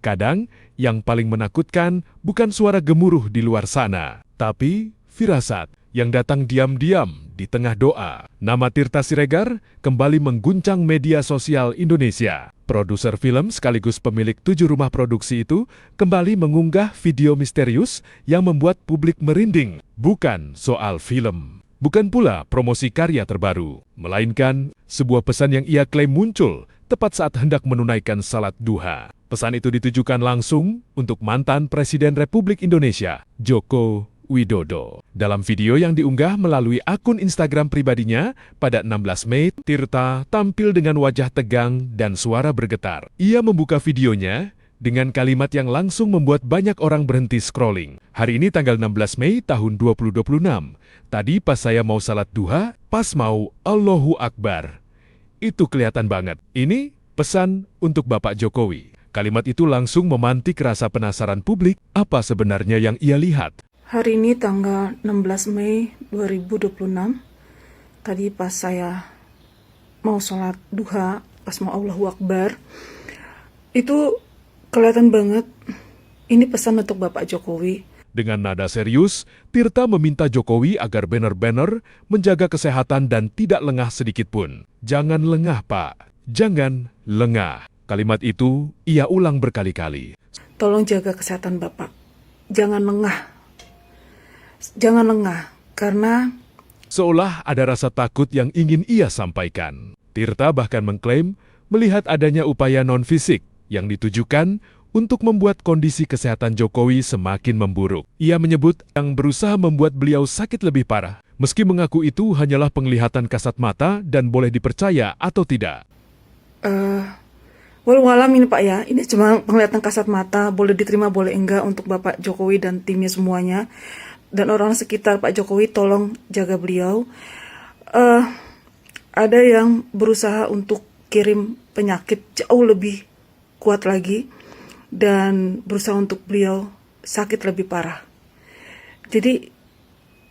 Kadang, yang paling menakutkan bukan suara gemuruh di luar sana, tapi firasat yang datang diam-diam di tengah doa. Nama Tirta Siregar kembali mengguncang media sosial Indonesia. Produser film sekaligus pemilik 7 rumah produksi itu kembali mengunggah video misterius yang membuat publik merinding. Bukan soal film, bukan pula promosi karya terbaru, melainkan sebuah pesan yang ia klaim muncul tepat saat hendak menunaikan salat duha. Pesan itu ditujukan langsung untuk mantan Presiden Republik Indonesia, Joko Widodo. Dalam video yang diunggah melalui akun Instagram pribadinya pada 16 Mei, Tirta tampil dengan wajah tegang dan suara bergetar. Ia membuka videonya dengan kalimat yang langsung membuat banyak orang berhenti scrolling. Hari ini tanggal 16 Mei tahun 2026. Tadi pas saya mau salat duha, pas mau Allahu Akbar. Itu kelihatan banget. Ini pesan untuk Bapak Jokowi. Kalimat itu langsung memantik rasa penasaran publik apa sebenarnya yang ia lihat. Hari ini tanggal 16 Mei 2026, tadi pas saya mau sholat duha, pas mau Allahu Akbar, itu kelihatan banget, ini pesan untuk Bapak Jokowi. Dengan nada serius, Tirta meminta Jokowi agar banner-banner menjaga kesehatan dan tidak lengah sedikit pun. Jangan lengah, Pak. Jangan lengah. Kalimat itu ia ulang berkali-kali. Tolong jaga kesehatan Bapak. Jangan lengah. Jangan lengah, karena seolah ada rasa takut yang ingin ia sampaikan. Tirta bahkan mengklaim melihat adanya upaya non-fisik yang ditujukan untuk membuat kondisi kesehatan Jokowi semakin memburuk. Ia menyebut yang berusaha membuat beliau sakit lebih parah, meski mengaku itu hanyalah penglihatan kasat mata dan boleh dipercaya atau tidak. Walau ini Pak ya, ini cuma penglihatan kasat mata, boleh diterima boleh enggak untuk Bapak Jokowi dan timnya semuanya. Dan orang sekitar Pak Jokowi tolong jaga beliau. Ada yang berusaha untuk kirim penyakit jauh lebih kuat lagi dan berusaha untuk beliau sakit lebih parah. Jadi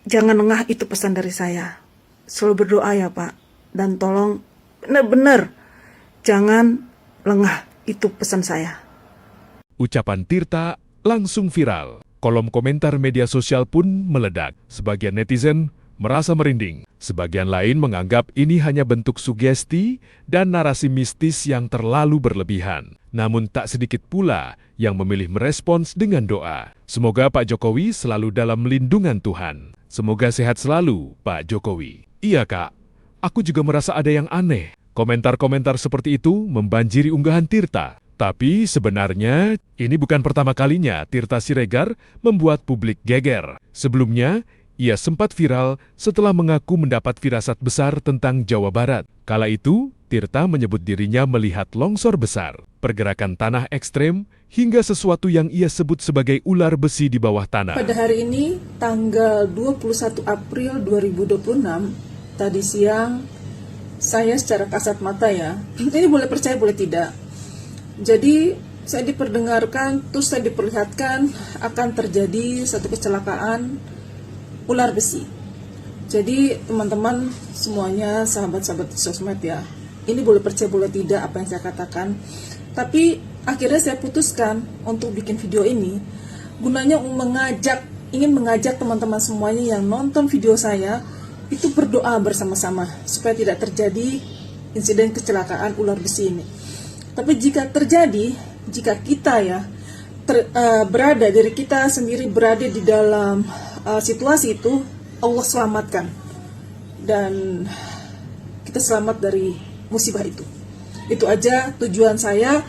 jangan lengah, itu pesan dari saya. Selalu berdoa ya Pak, dan tolong benar-benar jangan lengah, itu pesan saya. Ucapan Tirta langsung viral. Kolom komentar media sosial pun meledak. Sebagian netizen merasa merinding. Sebagian lain menganggap ini hanya bentuk sugesti dan narasi mistis yang terlalu berlebihan. Namun tak sedikit pula yang memilih merespons dengan doa. Semoga Pak Jokowi selalu dalam lindungan Tuhan. Semoga sehat selalu, Pak Jokowi. Iya Kak, aku juga merasa ada yang aneh. Komentar-komentar seperti itu membanjiri unggahan Tirta. Tapi sebenarnya ini bukan pertama kalinya Tirta Siregar membuat publik geger. Sebelumnya, ia sempat viral setelah mengaku mendapat firasat besar tentang Jawa Barat. Kala itu, Tirta menyebut dirinya melihat longsor besar, pergerakan tanah ekstrem, hingga sesuatu yang ia sebut sebagai ular besi di bawah tanah. Pada hari ini, tanggal 21 April 2026, tadi siang, saya secara kasat mata ya, ini boleh percaya boleh tidak. Jadi saya diperdengarkan, terus saya diperlihatkan akan terjadi satu kecelakaan ular besi. Jadi teman-teman semuanya, sahabat-sahabat sosmed ya, ini boleh percaya boleh tidak apa yang saya katakan. Tapi akhirnya saya putuskan untuk bikin video ini, gunanya ingin mengajak teman-teman semuanya yang nonton video saya, itu berdoa bersama-sama supaya tidak terjadi insiden kecelakaan ular besi ini. Tapi jika terjadi, jika kita ya diri kita sendiri berada di dalam situasi itu, Allah selamatkan dan kita selamat dari musibah itu. Itu aja tujuan saya.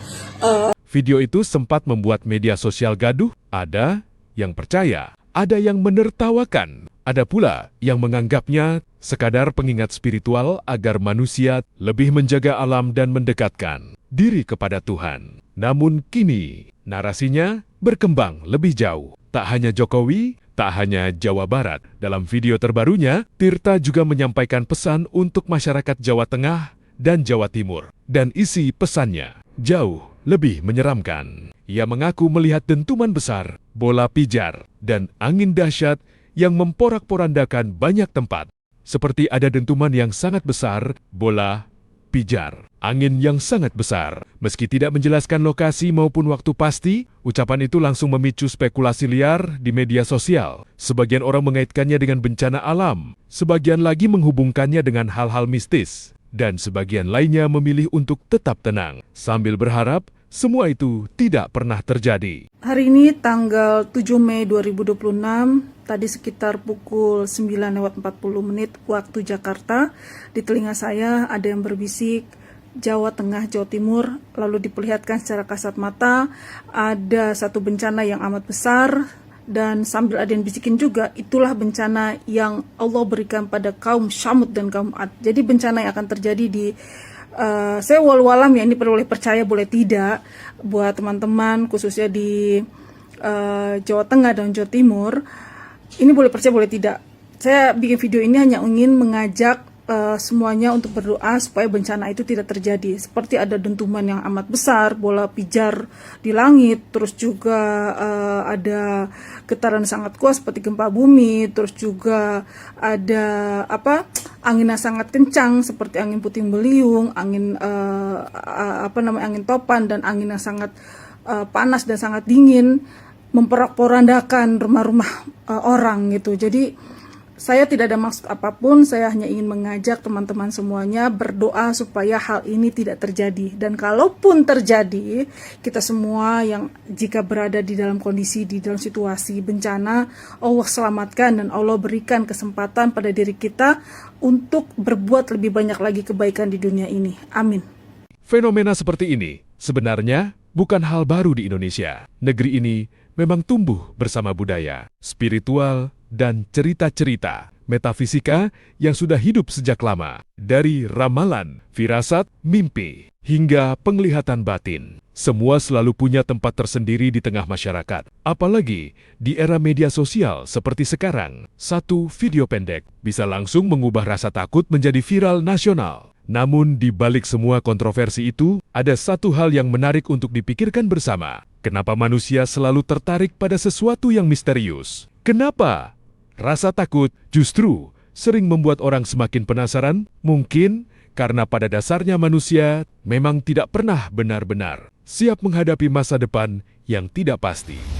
Video itu sempat membuat media sosial gaduh. Ada yang percaya, ada yang menertawakan, ada pula yang menganggapnya sekadar pengingat spiritual agar manusia lebih menjaga alam dan mendekatkan diri kepada Tuhan. Namun kini, narasinya berkembang lebih jauh. Tak hanya Jokowi, tak hanya Jawa Barat. Dalam video terbarunya, Tirta juga menyampaikan pesan untuk masyarakat Jawa Tengah dan Jawa Timur. Dan isi pesannya jauh lebih menyeramkan. Ia mengaku melihat dentuman besar, bola pijar, dan angin dahsyat yang memporak-porandakan banyak tempat. Seperti ada dentuman yang sangat besar, bola pijar. angin yang sangat besar. Meski tidak menjelaskan lokasi maupun waktu pasti, ucapan itu langsung memicu spekulasi liar di media sosial. Sebagian orang mengaitkannya dengan bencana alam, sebagian lagi menghubungkannya dengan hal-hal mistis, dan sebagian lainnya memilih untuk tetap tenang, sambil berharap semua itu tidak pernah terjadi. Hari ini tanggal 7 Mei 2026, tadi sekitar pukul 9:40 waktu Jakarta, di telinga saya ada yang berbisik Jawa Tengah, Jawa Timur, lalu diperlihatkan secara kasat mata ada satu bencana yang amat besar, dan sambil ada yang bisikin juga, itulah bencana yang Allah berikan pada kaum Syamud dan kaum Ad. Jadi bencana yang akan terjadi di saya walau-alam ya, ini boleh percaya boleh tidak, buat teman-teman khususnya di Jawa Tengah dan Jawa Timur, ini boleh percaya boleh tidak. Saya bikin video ini hanya ingin mengajak semuanya untuk berdoa supaya bencana itu tidak terjadi. Seperti ada dentuman yang amat besar, bola pijar di langit, terus juga ada getaran sangat kuat seperti gempa bumi, terus juga ada angin yang sangat kencang seperti angin puting beliung, angin angin topan, dan angin yang sangat panas dan sangat dingin memporak-porandakan rumah-rumah orang gitu. Jadi saya tidak ada maksud apapun, saya hanya ingin mengajak teman-teman semuanya berdoa supaya hal ini tidak terjadi. Dan kalaupun terjadi, kita semua yang jika berada di dalam kondisi, di dalam situasi bencana, Allah selamatkan dan Allah berikan kesempatan pada diri kita untuk berbuat lebih banyak lagi kebaikan di dunia ini. Amin. Fenomena seperti ini sebenarnya bukan hal baru di Indonesia. Negeri ini memang tumbuh bersama budaya, spiritual, dan cerita-cerita metafisika yang sudah hidup sejak lama. Dari ramalan, firasat, mimpi, hingga penglihatan batin. Semua selalu punya tempat tersendiri di tengah masyarakat. Apalagi di era media sosial seperti sekarang, satu video pendek bisa langsung mengubah rasa takut menjadi viral nasional. Namun di balik semua kontroversi itu, ada satu hal yang menarik untuk dipikirkan bersama. Kenapa manusia selalu tertarik pada sesuatu yang misterius? Kenapa rasa takut justru sering membuat orang semakin penasaran? Mungkin karena pada dasarnya manusia memang tidak pernah benar-benar siap menghadapi masa depan yang tidak pasti.